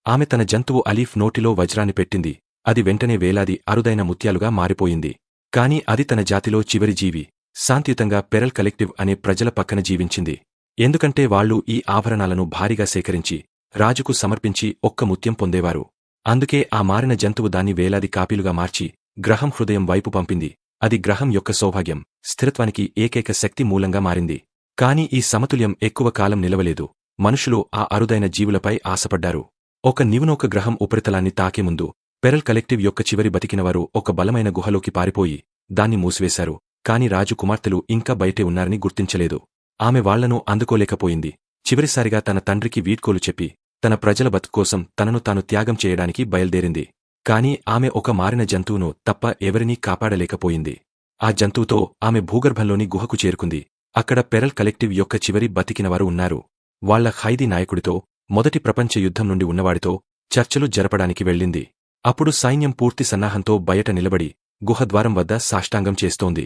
ఆమె తన జంతువు అలీఫ్ నోటిలో వజ్రాన్ని పెట్టింది. అది వెంటనే వేలాది అరుదైన ముత్యాలుగా మారిపోయింది. కాని అది తన జాతిలో చివరి జీవి. శాంతియుతంగా పెరల్ కలెక్టివ్ అనే ప్రజల పక్కన జీవించింది. ఎందుకంటే వాళ్లు ఈ ఆభరణాలను భారీగా సేకరించి రాజుకు సమర్పించి ఒక్క ముత్యం పొందేవారు. అందుకే ఆ మారిన జంతువు దాన్ని వేలాది కాపీలుగా మార్చి గ్రహం హృదయం వైపు పంపింది. అది గ్రహం యొక్క సౌభాగ్యం, స్థిరత్వానికి ఏకైక శక్తి మూలంగా మారింది. కాని ఈ సమతుల్యం ఎక్కువ కాలం నిలవలేదు. మనుషులు ఆ అరుదైన జీవులపై ఆశపడ్డారు. ఒక నివునొక గ్రహం ఉపరితలాన్ని తాకే ముందు పెరల్ కలెక్టివ్ యొక్క చివరి బతికినవారు ఒక బలమైన గుహలోకి పారిపోయి దాన్ని మూసివేశారు. కాని రాజు కుమార్తెలు ఇంకా బయటే ఉన్నారని గుర్తించలేదు. ఆమె వాళ్లను అందుకోలేకపోయింది. చివరిసారిగా తన తండ్రికి వీడ్కోలు చెప్పి తన ప్రజల బతుకోసం తనను తాను త్యాగం చేయడానికి బయల్దేరింది. కాని ఆమె ఒక మారిన జంతువును తప్ప ఎవరినీ కాపాడలేకపోయింది. ఆ జంతువుతో ఆమె భూగర్భంలోని గుహకు చేరుకుంది. అక్కడ పెరల్ కలెక్టివ్ యొక్క చివరి బతికినవారు ఉన్నారు. వాళ్ల ఖైదీ నాయకుడితో, మొదటి ప్రపంచ యుద్ధం నుండి ఉన్నవాడితో చర్చలు జరపడానికి వెళ్ళింది. అప్పుడు సైన్యం పూర్తి సన్నాహంతో బయట నిలబడి గుహద్వారం వద్ద సాష్టాంగం చేస్తోంది.